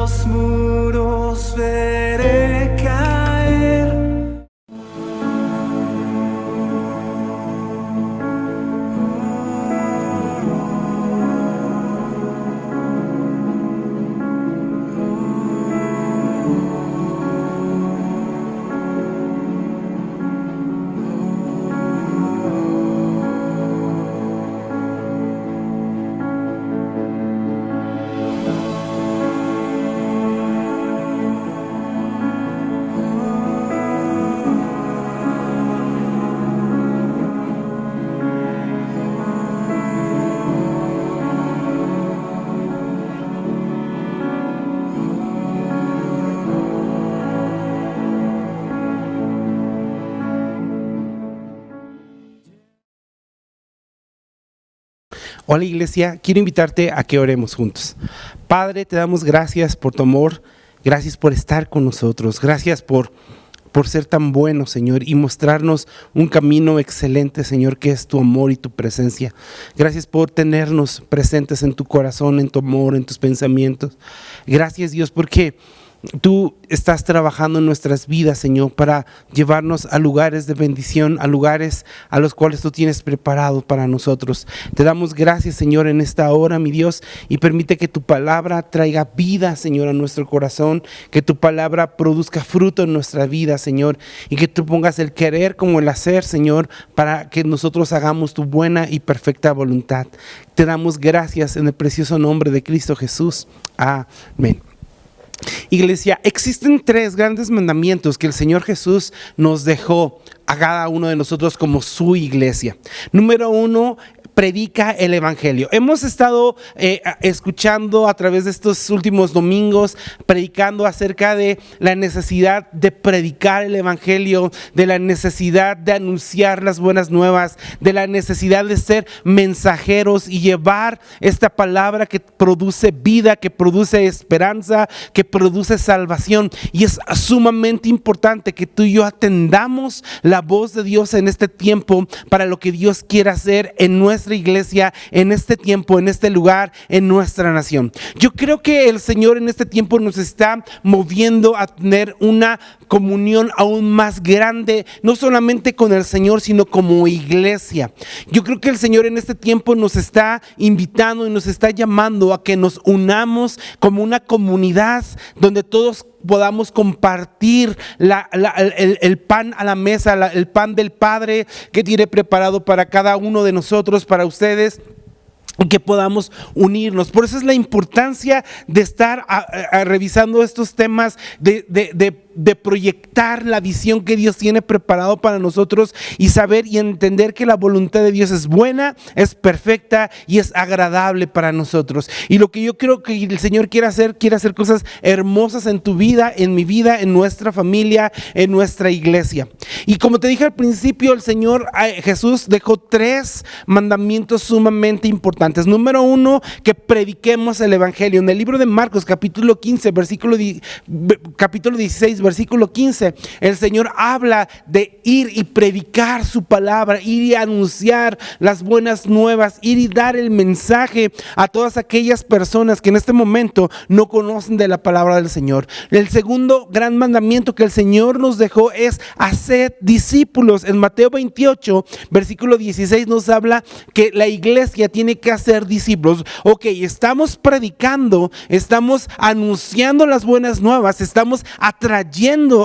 los muros veré caer. Hola iglesia, quiero invitarte a que oremos juntos. Padre, te damos gracias por tu amor, gracias por estar con nosotros, gracias por ser tan bueno, Señor, y mostrarnos un camino excelente, Señor, que es tu amor y tu presencia. Gracias por tenernos presentes en tu corazón, en tu amor, en tus pensamientos. Gracias, Dios, porque tú estás trabajando en nuestras vidas, Señor, para llevarnos a lugares de bendición, a lugares a los cuales tú tienes preparado para nosotros. Te damos gracias, Señor, en esta hora, mi Dios, y permite que tu palabra traiga vida, Señor, a nuestro corazón, que tu palabra produzca fruto en nuestra vida, Señor, y que tú pongas el querer como el hacer, Señor, para que nosotros hagamos tu buena y perfecta voluntad. Te damos gracias en el precioso nombre de Cristo Jesús. Amén. Iglesia, existen 3 grandes mandamientos que el Señor Jesús nos dejó a cada uno de nosotros como su iglesia. Número 1, predica el evangelio. Hemos estado escuchando a través de estos últimos domingos, predicando acerca de la necesidad de predicar el evangelio, de la necesidad de anunciar las buenas nuevas, de la necesidad de ser mensajeros y llevar esta palabra que produce vida, que produce esperanza, que produce salvación. Y es sumamente importante que tú y yo atendamos la voz de Dios en este tiempo para lo que Dios quiere hacer en nuestra iglesia, en este tiempo, en este lugar, en nuestra nación. Yo creo que el Señor en este tiempo nos está moviendo a tener una comunión aún más grande, no solamente con el Señor, sino como iglesia. Yo creo que el Señor en este tiempo nos está invitando y nos está llamando a que nos unamos como una comunidad donde todos podamos compartir el pan a la mesa, el pan del Padre que tiene preparado para cada uno de nosotros, para ustedes, y que podamos unirnos. Por eso es la importancia de estar revisando estos temas, de proyectar la visión que Dios tiene preparado para nosotros y saber y entender que la voluntad de Dios es buena, es perfecta y es agradable para nosotros. Y lo que yo creo que el Señor quiere hacer cosas hermosas en tu vida, en mi vida, en nuestra familia, en nuestra iglesia. Y como te dije al principio, el Señor Jesús dejó 3 mandamientos sumamente importantes. Número 1, que prediquemos el evangelio. En el libro de Marcos, capítulo 15, capítulo 16, versículo 15, el Señor habla de ir y predicar su palabra, ir y anunciar las buenas nuevas, ir y dar el mensaje a todas aquellas personas que en este momento no conocen de la palabra del Señor. El segundo gran mandamiento que el Señor nos dejó es hacer discípulos. En Mateo 28, versículo 16 nos habla que la iglesia tiene que hacer discípulos. Ok, estamos predicando, estamos anunciando las buenas nuevas, estamos atrayendo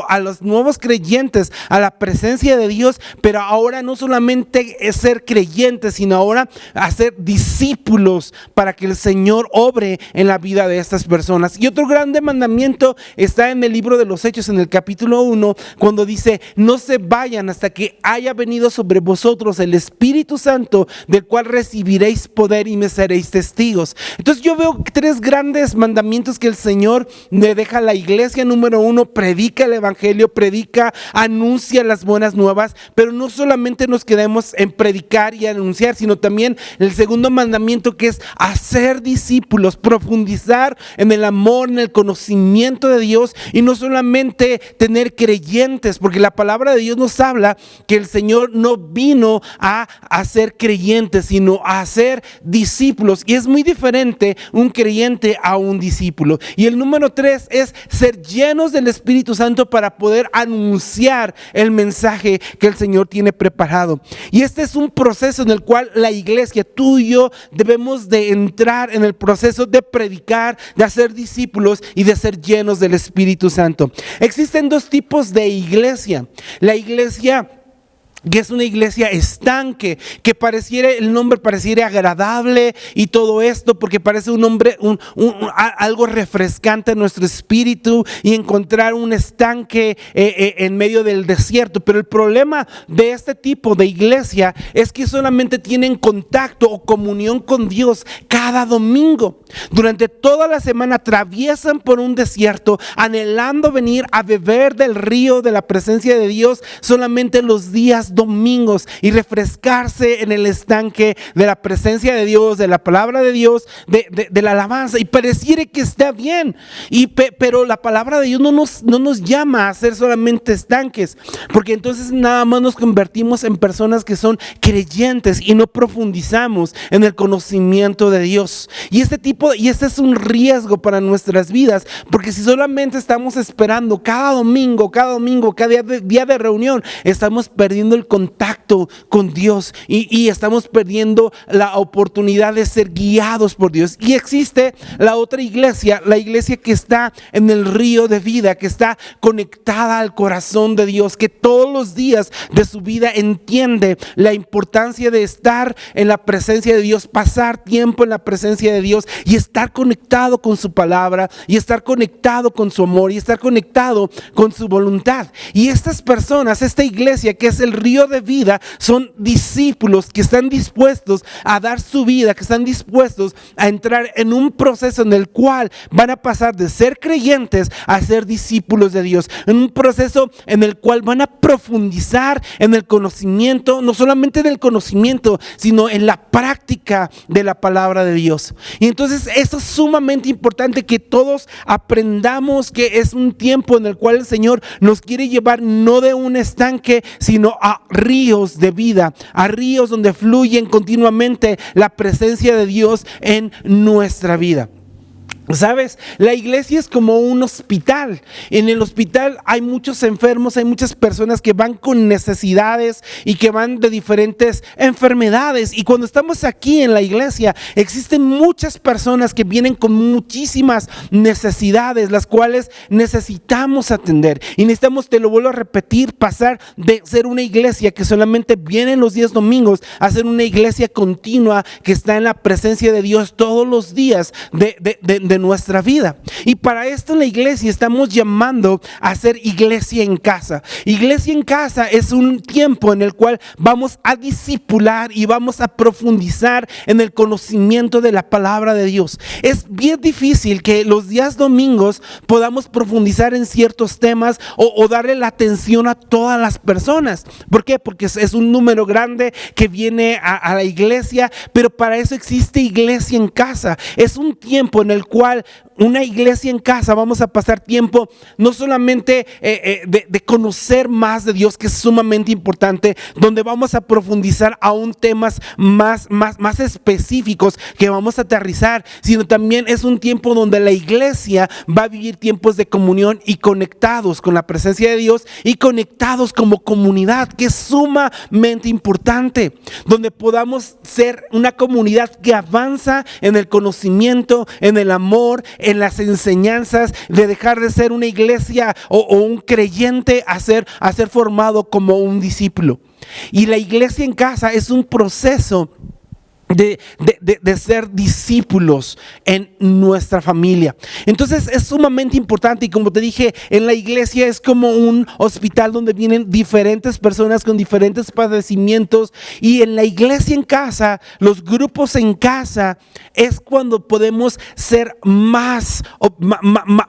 a los nuevos creyentes a la presencia de Dios, pero ahora no solamente es ser creyentes, sino ahora hacer discípulos para que el Señor obre en la vida de estas personas. Y otro grande mandamiento está en el libro de los Hechos, en el capítulo 1, cuando dice: no se vayan hasta que haya venido sobre vosotros el Espíritu Santo, del cual recibiréis poder y me seréis testigos. Entonces yo veo 3 grandes mandamientos que el Señor le deja a la iglesia. Número 1, predicar predica el evangelio, predica, anuncia las buenas nuevas, pero no solamente nos quedemos en predicar y anunciar, sino también el segundo mandamiento, que es hacer discípulos, profundizar en el amor, en el conocimiento de Dios, y no solamente tener creyentes, porque la palabra de Dios nos habla que el Señor no vino a hacer creyentes, sino a hacer discípulos, y es muy diferente un creyente a un discípulo. Y el número 3 es ser llenos del Espíritu Santo para poder anunciar el mensaje que el Señor tiene preparado. Y este es un proceso en el cual la iglesia, tú y yo, debemos de entrar en el proceso de predicar, de hacer discípulos y de ser llenos del Espíritu Santo. Existen dos tipos de iglesia. La iglesia que es una iglesia estanque, que pareciera, el nombre pareciera agradable y todo esto, porque parece un nombre, algo refrescante en nuestro espíritu, y encontrar un estanque en medio del desierto. Pero el problema de este tipo de iglesia es que solamente tienen contacto o comunión con Dios cada domingo. Durante toda la semana atraviesan por un desierto, anhelando venir a beber del río de la presencia de Dios solamente los días domingos, y refrescarse en el estanque de la presencia de Dios, de la palabra de Dios, de la alabanza. Y pareciera que está bien, pero la palabra de Dios no nos llama a ser solamente estanques, porque entonces nada más nos convertimos en personas que son creyentes y no profundizamos en el conocimiento de Dios. Y este es un riesgo para nuestras vidas, porque si solamente estamos esperando cada domingo, cada día de reunión, estamos perdiendo el contacto con Dios, y estamos perdiendo la oportunidad de ser guiados por Dios. Y existe la otra iglesia, la iglesia que está en el río de vida, que está conectada al corazón de Dios, que todos los días de su vida entiende la importancia de estar en la presencia de Dios, pasar tiempo en la presencia de Dios, y estar conectado con su palabra, y estar conectado con su amor, y estar conectado con su voluntad. Y estas personas, esta iglesia que es el río de vida, son discípulos que están dispuestos a dar su vida, que están dispuestos a entrar en un proceso en el cual van a pasar de ser creyentes a ser discípulos de Dios, en un proceso en el cual van a profundizar en el conocimiento, no solamente en el conocimiento, sino en la práctica de la palabra de Dios. Y entonces esto es sumamente importante, que todos aprendamos que es un tiempo en el cual el Señor nos quiere llevar no de un estanque, sino a ríos de vida, a ríos donde fluyen continuamente la presencia de Dios en nuestra vida. ¿Sabes? La iglesia es como un hospital. En el hospital hay muchos enfermos, hay muchas personas que van con necesidades y que van de diferentes enfermedades. Y cuando estamos aquí en la iglesia, existen muchas personas que vienen con muchísimas necesidades, las cuales necesitamos atender. Y necesitamos, te lo vuelvo a repetir, pasar de ser una iglesia que solamente viene los días domingos a ser una iglesia continua que está en la presencia de Dios todos los días de nuestra vida. Y para esto en la iglesia estamos llamando a ser iglesia en casa. Iglesia en casa es un tiempo en el cual vamos a discipular y vamos a profundizar en el conocimiento de la palabra de Dios. Es bien difícil que los días domingos podamos profundizar en ciertos temas o darle la atención a todas las personas. ¿Por qué? Porque es un número grande que viene a la iglesia, pero para eso existe iglesia en casa. Es un tiempo en el cual una iglesia en casa vamos a pasar tiempo no solamente de conocer más de Dios, que es sumamente importante, donde vamos a profundizar aún temas más específicos que vamos a aterrizar, sino también es un tiempo donde la iglesia va a vivir tiempos de comunión y conectados con la presencia de Dios y conectados como comunidad, que es sumamente importante, donde podamos ser una comunidad que avanza en el conocimiento, en el amor, en las enseñanzas, de dejar de ser una iglesia o un creyente a ser formado como un discípulo. Y la iglesia en casa es un proceso de ser discípulos en nuestra familia. Entonces es sumamente importante, y como te dije, en la iglesia es como un hospital donde vienen diferentes personas con diferentes padecimientos, y en la iglesia en casa, los grupos en casa, es cuando podemos ser más,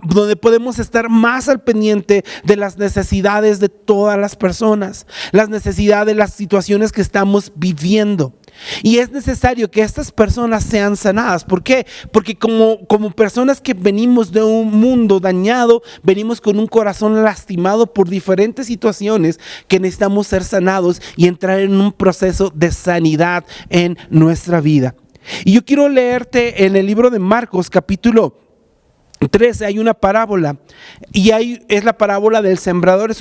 donde podemos estar más al pendiente de las necesidades de todas las personas, las necesidades de las situaciones que estamos viviendo. Y es necesario que estas personas sean sanadas. ¿Por qué? Porque como personas que venimos de un mundo dañado, venimos con un corazón lastimado por diferentes situaciones que necesitamos ser sanados y entrar en un proceso de sanidad en nuestra vida. Y yo quiero leerte en el libro de Marcos, capítulo 13, hay una parábola, y es la parábola del sembrador. Es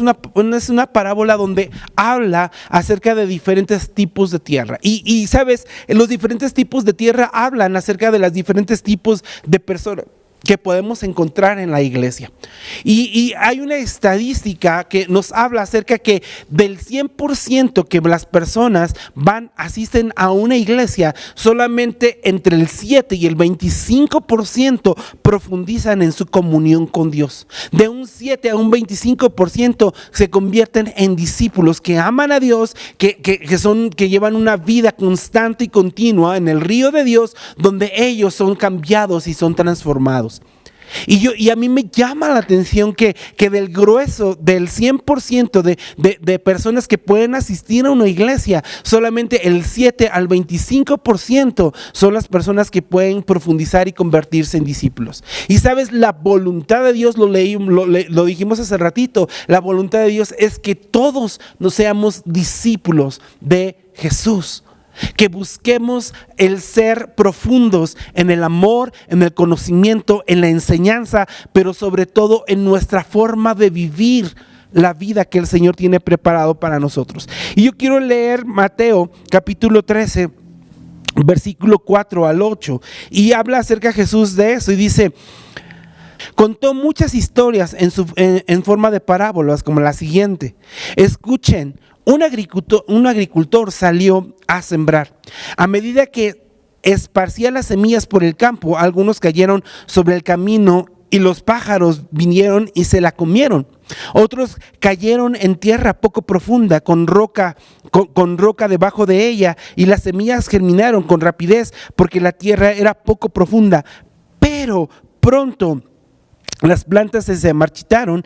una parábola donde habla acerca de diferentes tipos de tierra, y sabes, los diferentes tipos de tierra hablan acerca de los diferentes tipos de personas que podemos encontrar en la iglesia. Y hay una estadística que nos habla acerca que del 100% que las personas asisten a una iglesia, solamente entre el 7 y el 25% profundizan en su comunión con Dios. De un 7 a un 25% se convierten en discípulos que aman a Dios, que llevan una vida constante y continua en el río de Dios, donde ellos son cambiados y son transformados. Y a mí me llama la atención que del grueso, del 100% de personas que pueden asistir a una iglesia, solamente el 7 al 25% son las personas que pueden profundizar y convertirse en discípulos. Y sabes, la voluntad de Dios, lo dijimos hace ratito, la voluntad de Dios es que todos nos seamos discípulos de Jesús. Que busquemos el ser profundos en el amor, en el conocimiento, en la enseñanza, pero sobre todo en nuestra forma de vivir la vida que el Señor tiene preparado para nosotros. Y yo quiero leer Mateo capítulo 13, versículo 4 al 8, y habla acerca de Jesús de eso, y dice: contó muchas historias en forma de parábolas, como la siguiente. Escuchen. Un agricultor salió a sembrar. A medida que esparcía las semillas por el campo, algunos cayeron sobre el camino y los pájaros vinieron y se la comieron. Otros cayeron en tierra poco profunda, con roca debajo de ella, y las semillas germinaron con rapidez porque la tierra era poco profunda. Pero pronto las plantas se marchitaron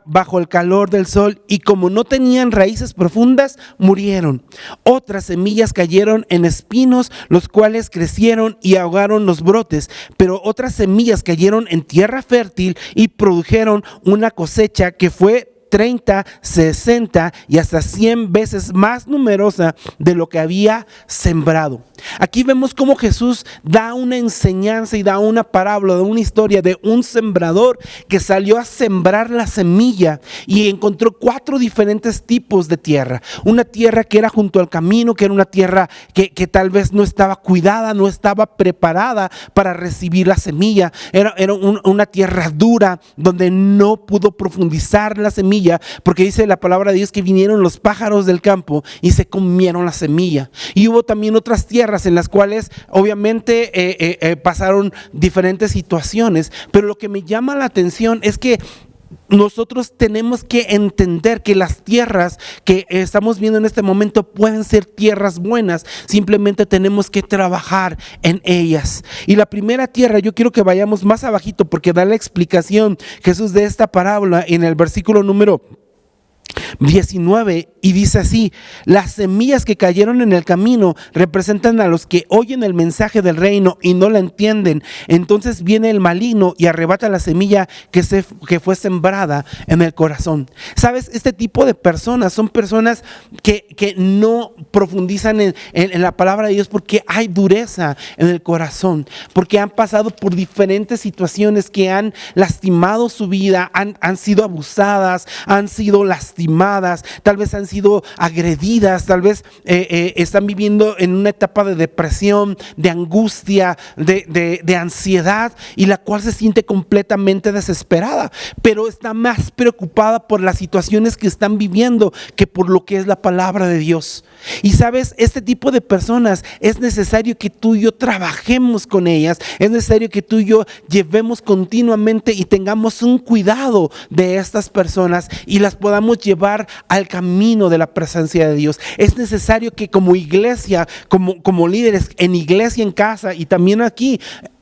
bajo el calor del sol, y como no tenían raíces profundas, murieron. Otras semillas cayeron en espinos, los cuales crecieron y ahogaron los brotes. Pero otras semillas cayeron en tierra fértil y produjeron una cosecha que fue 30, 60 y hasta 100 veces más numerosa de lo que había sembrado. Aquí vemos cómo Jesús da una enseñanza y da una parábola, de una historia de un sembrador que salió a sembrar la semilla y encontró 4 diferentes tipos de tierra. Una tierra que era junto al camino, que era una tierra que tal vez no estaba cuidada, no estaba preparada para recibir la semilla. Era una tierra dura donde no pudo profundizar la semilla, porque dice la palabra de Dios que vinieron los pájaros del campo y se comieron la semilla. Y hubo también otras tierras en las cuales obviamente pasaron diferentes situaciones, pero lo que me llama la atención es que nosotros tenemos que entender que las tierras que estamos viendo en este momento pueden ser tierras buenas, simplemente tenemos que trabajar en ellas. Y la primera tierra, yo quiero que vayamos más abajito porque da la explicación Jesús de esta parábola en el versículo número 19, y dice así: las semillas que cayeron en el camino representan a los que oyen el mensaje del reino y no la entienden. Entonces viene el maligno y arrebata la semilla que fue sembrada en el corazón. Sabes, este tipo de personas son personas que no profundizan en la palabra de Dios porque hay dureza en el corazón, porque han pasado por diferentes situaciones que han lastimado su vida, han sido abusadas, han sido lastimadas lastimadas, tal vez han sido agredidas, tal vez están viviendo en una etapa de depresión, de angustia, de ansiedad, y la cual se siente completamente desesperada, pero está más preocupada por las situaciones que están viviendo que por lo que es la palabra de Dios. Y sabes, este tipo de personas es necesario que tú y yo trabajemos con ellas, es necesario que tú y yo llevemos continuamente y tengamos un cuidado de estas personas y las podamos llevar al camino de la presencia de Dios. Es necesario que como iglesia, como líderes en iglesia, en casa y también aquí,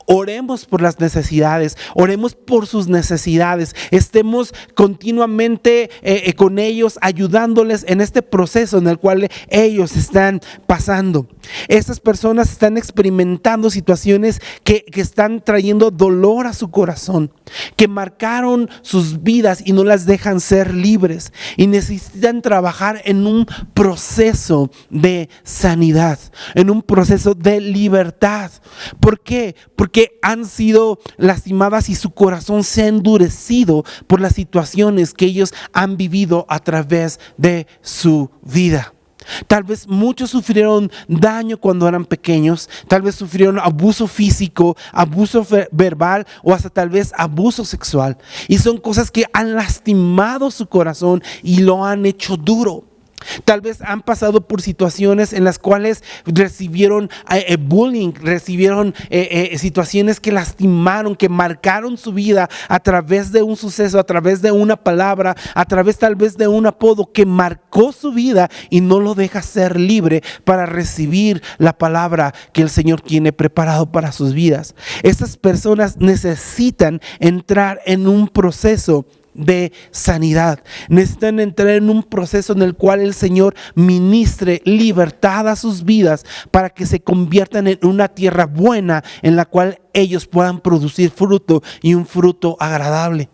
oremos por las necesidades, oremos por sus necesidades, estemos continuamente con ellos, ayudándoles en este proceso en el cual ellos están pasando. Estas personas están experimentando situaciones que están trayendo dolor a su corazón, que marcaron sus vidas y no las dejan ser libres, y necesitan trabajar en un proceso de sanidad, en un proceso de libertad. ¿Por qué? Porque han sido lastimadas y su corazón se ha endurecido por las situaciones que ellos han vivido a través de su vida. Tal vez muchos sufrieron daño cuando eran pequeños, tal vez sufrieron abuso físico, abuso verbal o hasta tal vez abuso sexual. Y son cosas que han lastimado su corazón y lo han hecho duro. Tal vez han pasado por situaciones en las cuales recibieron bullying, recibieron situaciones que lastimaron, que marcaron su vida a través de un suceso, a través de una palabra, a través tal vez de un apodo que marcó su vida y no lo deja ser libre para recibir la palabra que el Señor tiene preparado para sus vidas. Estas personas necesitan entrar en un proceso de sanidad, necesitan entrar en un proceso en el cual el Señor ministre libertad a sus vidas para que se conviertan en una tierra buena en la cual ellos puedan producir fruto y un fruto agradable.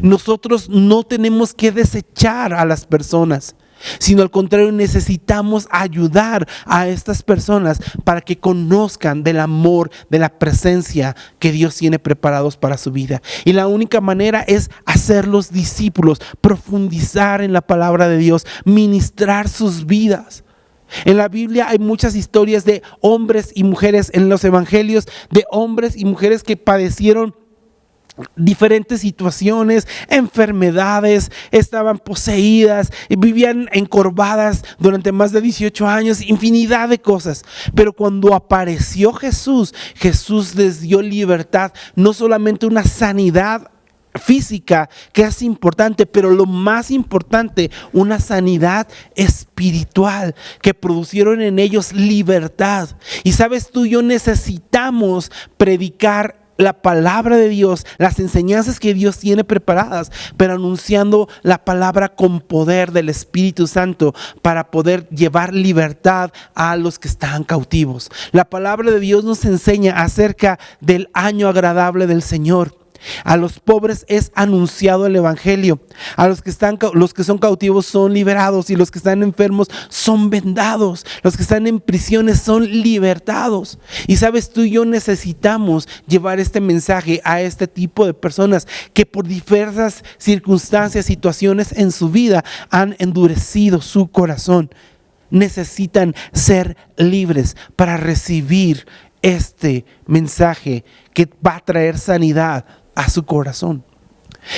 Nosotros no tenemos que desechar a las personas, sino al contrario, necesitamos ayudar a estas personas para que conozcan del amor, de la presencia que Dios tiene preparados para su vida. Y la única manera es hacerlos discípulos, profundizar en la palabra de Dios, ministrar sus vidas. En la Biblia hay muchas historias de hombres y mujeres en los evangelios, de hombres y mujeres que padecieron diferentes situaciones, enfermedades, estaban poseídas, vivían encorvadas durante más de 18 años, infinidad de cosas. Pero cuando apareció Jesús, Jesús les dio libertad, no solamente una sanidad física, que es importante, pero lo más importante, una sanidad espiritual, que producieron en ellos libertad. Y sabes, tú y yo necesitamos predicar la palabra de Dios, las enseñanzas que Dios tiene preparadas, pero anunciando la palabra con poder del Espíritu Santo para poder llevar libertad a los que están cautivos. La palabra de Dios nos enseña acerca del año agradable del Señor. A los pobres es anunciado el evangelio, a los que son cautivos son liberados, y los que están enfermos son vendados, los que están en prisiones son libertados. Y sabes, tú y yo necesitamos llevar este mensaje a este tipo de personas que por diversas circunstancias, situaciones en su vida han endurecido su corazón. Necesitan ser libres para recibir este mensaje que va a traer sanidad a su corazón.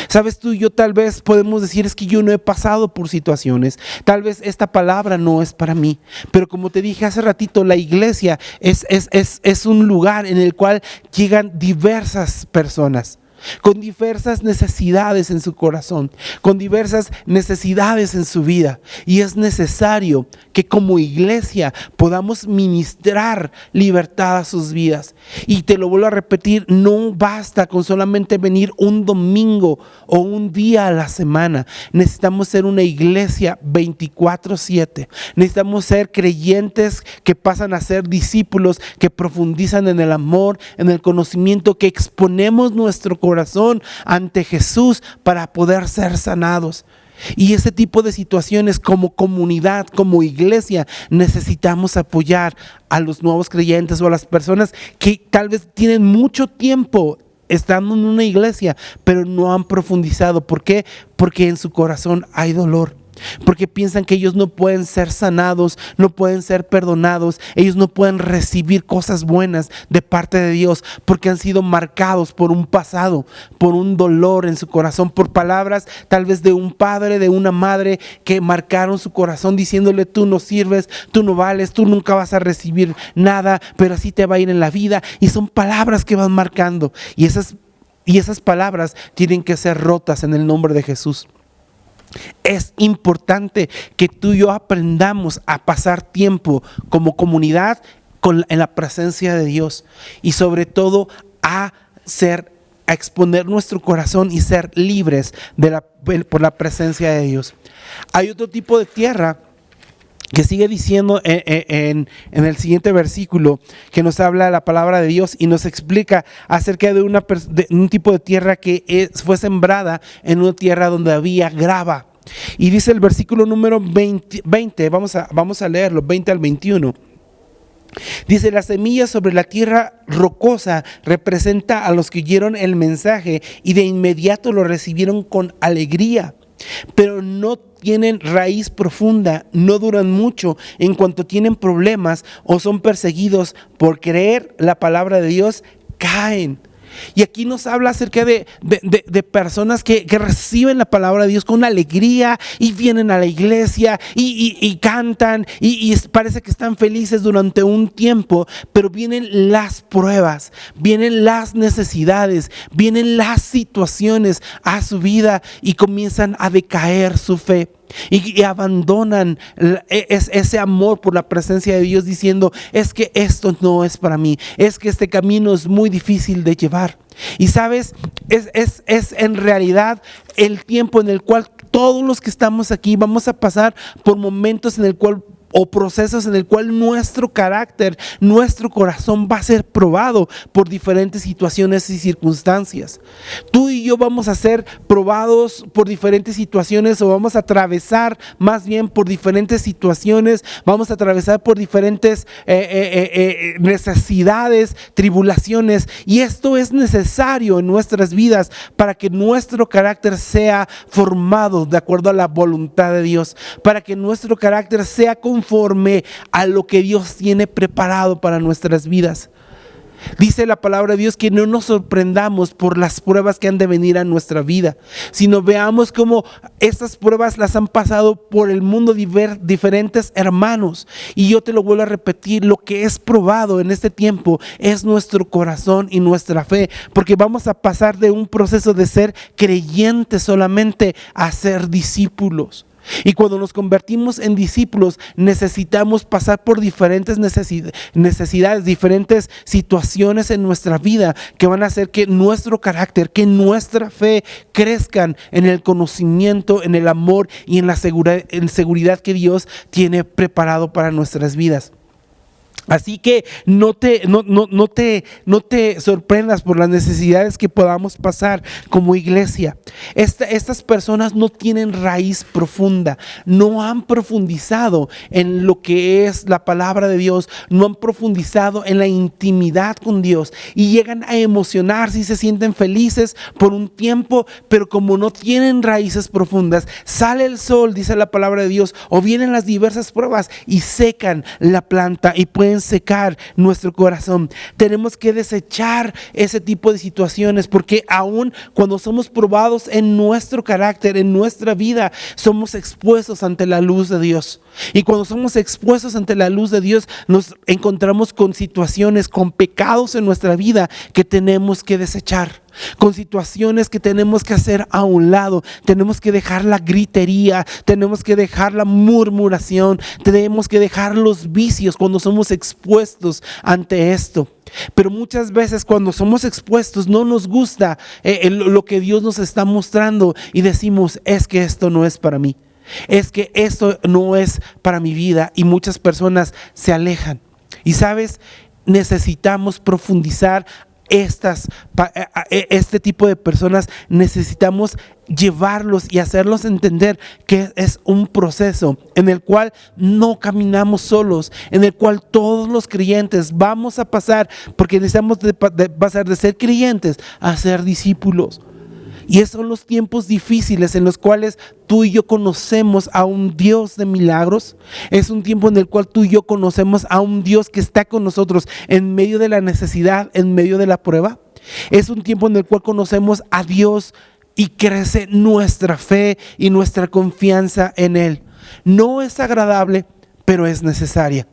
Sabes, tú y yo tal vez podemos decir: es que yo no he pasado por situaciones, tal vez esta palabra no es para mí. Pero como te dije hace ratito, la iglesia es un lugar en el cual llegan diversas personas con diversas necesidades en su corazón, con diversas necesidades en su vida, y es necesario que como iglesia podamos ministrar libertad a sus vidas. Y te lo vuelvo a repetir, no basta con solamente venir un domingo o un día a la semana. Necesitamos ser una iglesia 24/7. Necesitamos ser creyentes que pasan a ser discípulos, que profundizan en el amor, en el conocimiento, que exponemos nuestro corazón ante Jesús para poder ser sanados. Y ese tipo de situaciones, como comunidad, como iglesia, necesitamos apoyar a los nuevos creyentes o a las personas que tal vez tienen mucho tiempo estando en una iglesia, pero no han profundizado. ¿Por qué? Porque en su corazón hay dolor. porque piensan que ellos no pueden ser sanados, no pueden ser perdonados, ellos no pueden recibir cosas buenas de parte de Dios, porque han sido marcados por un pasado, por un dolor en su corazón, por palabras tal vez de un padre, de una madre que marcaron su corazón diciéndole: tú no sirves, tú no vales, tú nunca vas a recibir nada, pero así te va a ir en la vida. Y son palabras que van marcando, y esas palabras tienen que ser rotas en el nombre de Jesús. Es importante que tú y yo aprendamos a pasar tiempo como comunidad en la presencia de Dios, y sobre todo a exponer nuestro corazón y ser libres por la presencia de Dios. Hay otro tipo de tierra que sigue diciendo en el siguiente versículo, que nos habla la palabra de Dios y nos explica acerca de un tipo de tierra que fue sembrada en una tierra donde había grava. Y dice el versículo número 20, vamos a leerlo, 20 al 21. Dice: la semilla sobre la tierra rocosa representa a los que oyeron el mensaje y de inmediato lo recibieron con alegría, pero no tienen raíz profunda, no duran mucho. En cuanto tienen problemas o son perseguidos por creer la palabra de Dios, caen. Y aquí nos habla acerca de personas que reciben la palabra de Dios con alegría y vienen a la iglesia y cantan y parece que están felices durante un tiempo, pero vienen las pruebas, vienen las necesidades, vienen las situaciones a su vida y comienzan a decaer su fe. Y abandonan ese amor por la presencia de Dios, diciendo: es que esto no es para mí, es que este camino es muy difícil de llevar. Y sabes, es en realidad el tiempo en el cual todos los que estamos aquí vamos a pasar por momentos o procesos en el cual nuestro carácter, nuestro corazón va a ser probado por diferentes situaciones y circunstancias. Tú y yo vamos a ser probados por diferentes situaciones, o vamos a atravesar más bien por diferentes situaciones, vamos a atravesar por diferentes necesidades, tribulaciones, y esto es necesario en nuestras vidas para que nuestro carácter sea formado de acuerdo a la voluntad de Dios, para que nuestro carácter sea conforme a lo que Dios tiene preparado para nuestras vidas. Dice la palabra de Dios que no nos sorprendamos por las pruebas que han de venir a nuestra vida, sino veamos cómo estas pruebas las han pasado por el mundo diferentes hermanos. Y yo te lo vuelvo a repetir: lo que es probado en este tiempo es nuestro corazón y nuestra fe, porque vamos a pasar de un proceso de ser creyentes solamente a ser discípulos. Y cuando nos convertimos en discípulos, necesitamos pasar por diferentes necesidades, diferentes situaciones en nuestra vida que van a hacer que nuestro carácter, que nuestra fe crezcan en el conocimiento, en el amor y en la seguridad que Dios tiene preparado para nuestras vidas. Así que no te sorprendas por las necesidades que podamos pasar como iglesia. Estas personas no tienen raíz profunda, no han profundizado en lo que es la palabra de Dios, no han profundizado en la intimidad con Dios, y llegan a emocionarse y se sienten felices por un tiempo, pero como no tienen raíces profundas, sale el sol, dice la palabra de Dios, o vienen las diversas pruebas y secan la planta y pueden secar nuestro corazón. Tenemos que desechar ese tipo de situaciones, porque aún cuando somos probados en nuestro carácter, en nuestra vida, somos expuestos ante la luz de Dios. Y cuando somos expuestos ante la luz de Dios, nos encontramos con situaciones, con pecados en nuestra vida que tenemos que desechar, con situaciones que tenemos que hacer a un lado. Tenemos que dejar la gritería, tenemos que dejar la murmuración, tenemos que dejar los vicios cuando somos expuestos ante esto. Pero muchas veces cuando somos expuestos no nos gusta lo que Dios nos está mostrando y decimos: es que esto no es para mí, es que esto no es para mi vida, y muchas personas se alejan. Y sabes, necesitamos profundizar este tipo de personas, necesitamos llevarlos y hacerlos entender que es un proceso en el cual no caminamos solos, en el cual todos los creyentes vamos a pasar, porque necesitamos pasar de ser creyentes a ser discípulos. Y esos son los tiempos difíciles en los cuales tú y yo conocemos a un Dios de milagros. Es un tiempo en el cual tú y yo conocemos a un Dios que está con nosotros en medio de la necesidad, en medio de la prueba. Es un tiempo en el cual conocemos a Dios y crece nuestra fe y nuestra confianza en Él. No es agradable, pero es necesaria.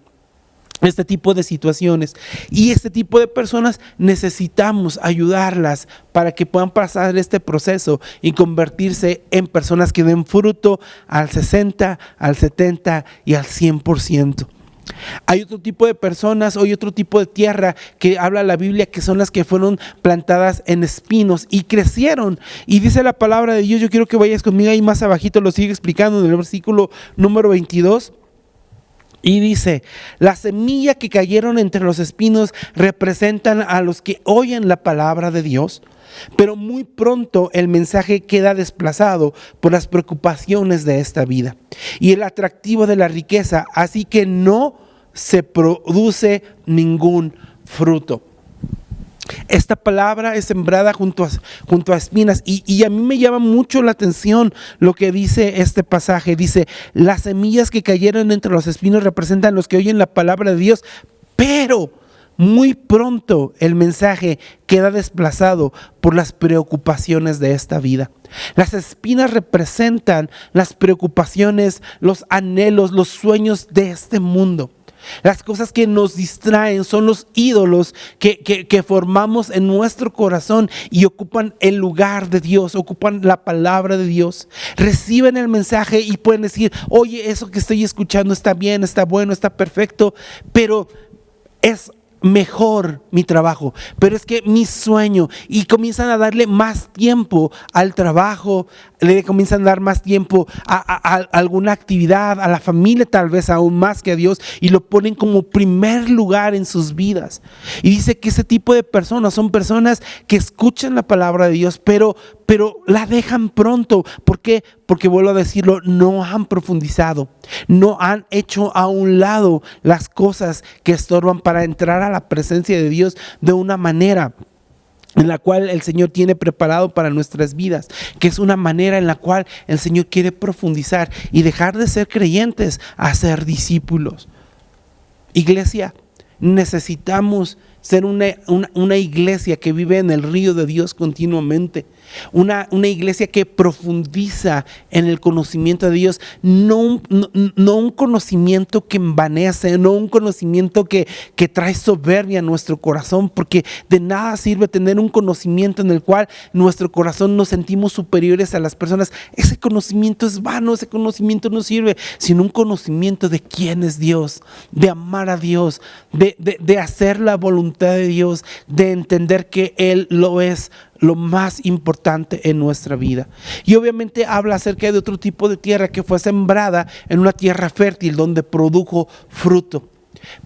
Este tipo de situaciones y este tipo de personas necesitamos ayudarlas para que puedan pasar este proceso y convertirse en personas que den fruto al 60, al 70 y al 100%. Hay otro tipo de personas, hay otro tipo de tierra que habla la Biblia, que son las que fueron plantadas en espinos y crecieron. Y dice la palabra de Dios, yo quiero que vayas conmigo ahí más abajito, lo sigue explicando en el versículo número 22. Y dice, la semilla que cayeron entre los espinos representan a los que oyen la palabra de Dios, pero muy pronto el mensaje queda desplazado por las preocupaciones de esta vida y el atractivo de la riqueza, así que no se produce ningún fruto. Esta palabra es sembrada junto a espinas y a mí me llama mucho la atención lo que dice este pasaje. Dice, las semillas que cayeron entre los espinos representan a los que oyen la palabra de Dios, pero muy pronto el mensaje queda desplazado por las preocupaciones de esta vida. Las espinas representan las preocupaciones, los anhelos, los sueños de este mundo. Las cosas que nos distraen son los ídolos que formamos en nuestro corazón y ocupan el lugar de Dios, ocupan la palabra de Dios. Reciben el mensaje y pueden decir, oye, eso que estoy escuchando está bien, está bueno, está perfecto, pero es mejor mi trabajo, pero es que mi sueño, y comienzan a darle más tiempo al trabajo, le comienzan a dar más tiempo a alguna actividad, a la familia tal vez aún más que a Dios, y lo ponen como primer lugar en sus vidas. Y dice que ese tipo de personas son personas que escuchan la palabra de Dios, pero la dejan pronto. ¿Por qué? Porque vuelvo a decirlo, no han profundizado, no han hecho a un lado las cosas que estorban para entrar a la presencia de Dios de una manera en la cual el Señor tiene preparado para nuestras vidas, que es una manera en la cual el Señor quiere profundizar y dejar de ser creyentes a ser discípulos. Iglesia, necesitamos ser una iglesia que vive en el río de Dios continuamente. Una iglesia que profundiza en el conocimiento de Dios, no un conocimiento que envanece, no un conocimiento que trae soberbia a nuestro corazón, porque de nada sirve tener un conocimiento en el cual nuestro corazón nos sentimos superiores a las personas. Ese conocimiento es vano, ese conocimiento no sirve, sino un conocimiento de quién es Dios, de amar a Dios, de hacer la voluntad de Dios, de entender que Él lo es lo más importante en nuestra vida. Y obviamente habla acerca de otro tipo de tierra que fue sembrada en una tierra fértil donde produjo fruto.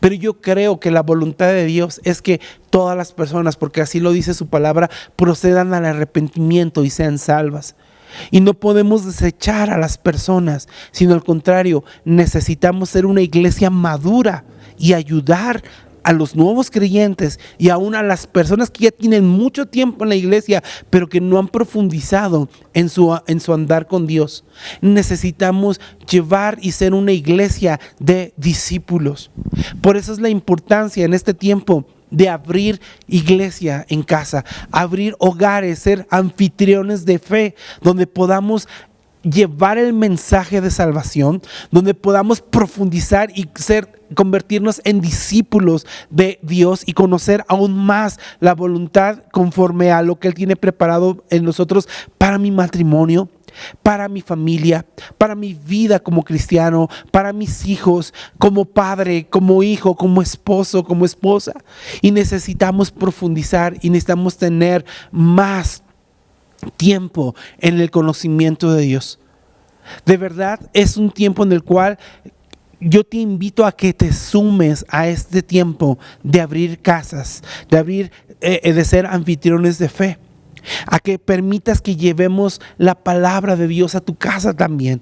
Pero yo creo que la voluntad de Dios es que todas las personas, porque así lo dice su palabra, procedan al arrepentimiento y sean salvas. Y no podemos desechar a las personas, sino al contrario, necesitamos ser una iglesia madura y ayudar a los nuevos creyentes y aún a las personas que ya tienen mucho tiempo en la iglesia, pero que no han profundizado en su andar con Dios. Necesitamos llevar y ser una iglesia de discípulos. Por eso es la importancia en este tiempo de abrir iglesia en casa, abrir hogares, ser anfitriones de fe, donde podamos llevar el mensaje de salvación, donde podamos profundizar y convertirnos en discípulos de Dios y conocer aún más la voluntad conforme a lo que Él tiene preparado en nosotros para mi matrimonio, para mi familia, para mi vida como cristiano, para mis hijos, como padre, como hijo, como esposo, como esposa. Y necesitamos profundizar y necesitamos tener más tiempo en el conocimiento de Dios. De verdad es un tiempo en el cual yo te invito a que te sumes a este tiempo de abrir casas, de ser anfitriones de fe, a que permitas que llevemos la palabra de Dios a tu casa también.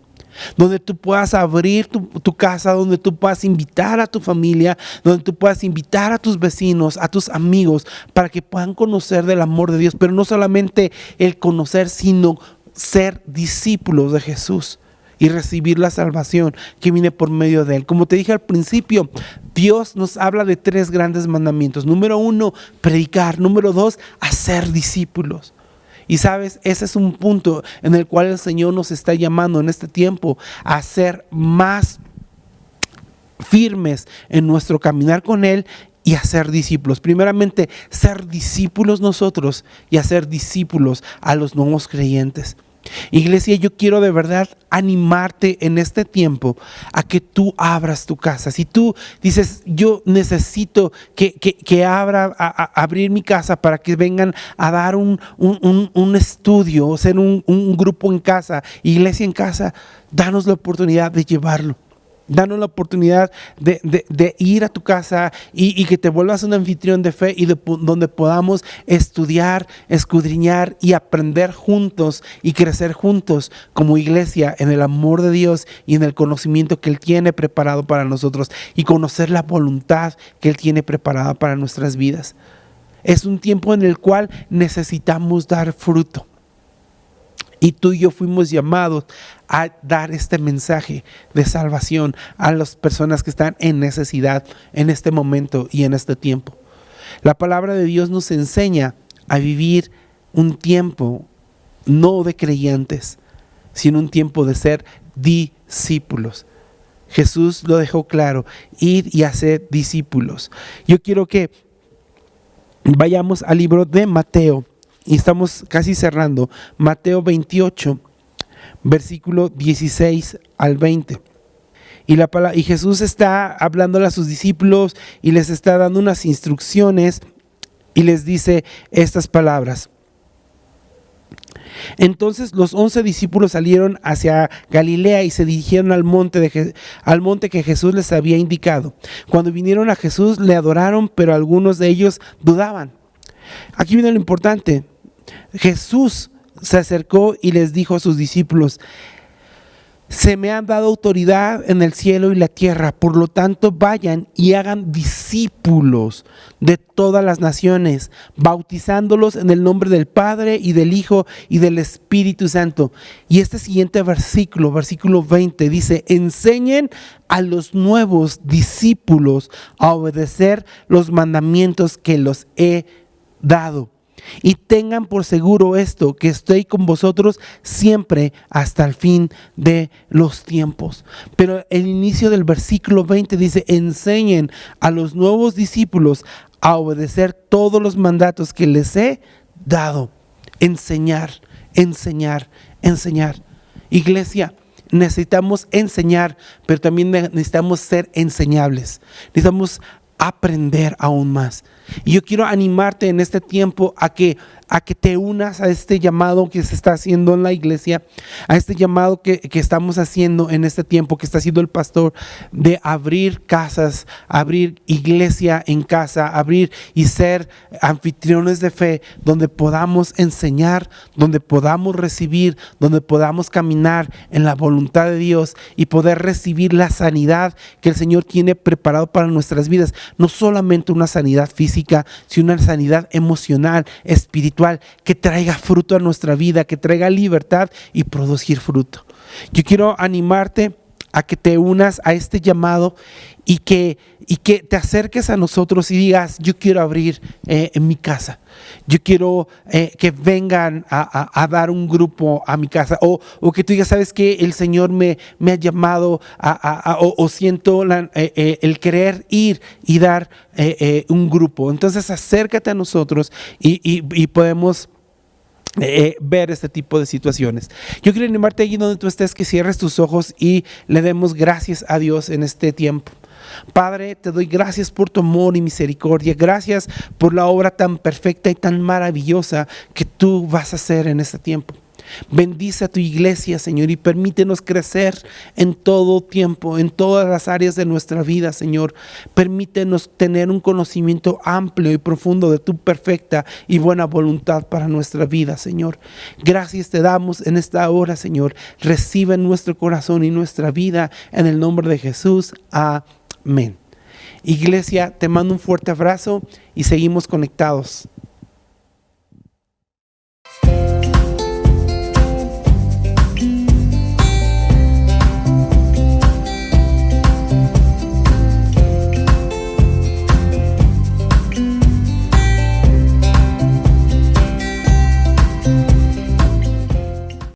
donde tú puedas abrir tu casa, donde tú puedas invitar a tu familia, donde tú puedas invitar a tus vecinos, a tus amigos, para que puedan conocer del amor de Dios, pero no solamente el conocer, sino ser discípulos de Jesús y recibir la salvación que viene por medio de Él. Como te dije al principio, Dios nos habla de 3 grandes mandamientos. Número 1, predicar. Número 2, hacer discípulos. Y sabes, ese es un punto en el cual el Señor nos está llamando en este tiempo a ser más firmes en nuestro caminar con Él y a ser discípulos. Primeramente, ser discípulos nosotros y hacer discípulos a los nuevos creyentes. Iglesia, yo quiero de verdad animarte en este tiempo a que tú abras tu casa. Si tú dices, yo necesito que abrir mi casa para que vengan a dar un estudio o ser un grupo en casa, iglesia en casa, danos la oportunidad de llevarlo. Danos la oportunidad de ir a tu casa y que te vuelvas un anfitrión de fe y donde podamos estudiar, escudriñar y aprender juntos y crecer juntos como iglesia en el amor de Dios y en el conocimiento que Él tiene preparado para nosotros y conocer la voluntad que Él tiene preparada para nuestras vidas. Es un tiempo en el cual necesitamos dar fruto. Y tú y yo fuimos llamados a dar este mensaje de salvación a las personas que están en necesidad en este momento y en este tiempo. La palabra de Dios nos enseña a vivir un tiempo no de creyentes, sino un tiempo de ser discípulos. Jesús lo dejó claro, ir y hacer discípulos. Yo quiero que vayamos al libro de Mateo. Y estamos casi cerrando. Mateo 28, versículo 16 al 20. Y Jesús está hablándole a sus discípulos y les está dando unas instrucciones y les dice estas palabras. Entonces los 11 discípulos salieron hacia Galilea y se dirigieron al monte que Jesús les había indicado. Cuando vinieron a Jesús le adoraron, pero algunos de ellos dudaban. Aquí viene lo importante. Jesús se acercó y les dijo a sus discípulos: se me ha dado autoridad en el cielo y la tierra, por lo tanto vayan y hagan discípulos de todas las naciones, bautizándolos en el nombre del Padre y del Hijo y del Espíritu Santo. Y este siguiente versículo 20, dice: enseñen a los nuevos discípulos a obedecer los mandamientos que los he dado. Y tengan por seguro esto, que estoy con vosotros siempre hasta el fin de los tiempos. Pero el inicio del versículo 20 dice: enseñen a los nuevos discípulos a obedecer todos los mandatos que les he dado. Enseñar. Iglesia, necesitamos enseñar, pero también necesitamos ser enseñables. Necesitamos aprender aún más. Y yo quiero animarte en este tiempo a que te unas a este llamado que se está haciendo en la iglesia, a este llamado que estamos haciendo en este tiempo, que está haciendo el pastor, de abrir casas, abrir iglesia en casa, abrir y ser anfitriones de fe, donde podamos enseñar, donde podamos recibir, donde podamos caminar en la voluntad de Dios y poder recibir la sanidad que el Señor tiene preparado para nuestras vidas. No solamente una sanidad física, sino una sanidad emocional, espiritual, que traiga fruto a nuestra vida, que traiga libertad y producir fruto. Yo quiero animarte a que te unas a este llamado y que te acerques a nosotros y digas: yo quiero abrir en mi casa, yo quiero que vengan a dar un grupo a mi casa, o que tú digas: sabes que el Señor me ha llamado o siento el querer ir y dar un grupo. Entonces acércate a nosotros y podemos ver este tipo de situaciones. Yo quiero animarte allí donde tú estés, que cierres tus ojos y le demos gracias a Dios en este tiempo. Padre, te doy gracias por tu amor y misericordia. Gracias por la obra tan perfecta y tan maravillosa que tú vas a hacer en este tiempo. Bendice a tu iglesia, Señor, y permítenos crecer en todo tiempo, en todas las áreas de nuestra vida, Señor. Permítenos tener un conocimiento amplio y profundo de tu perfecta y buena voluntad para nuestra vida, Señor. Gracias te damos en esta hora, Señor. Recibe en nuestro corazón y nuestra vida en el nombre de Jesús. Amén. Iglesia, te mando un fuerte abrazo y seguimos conectados.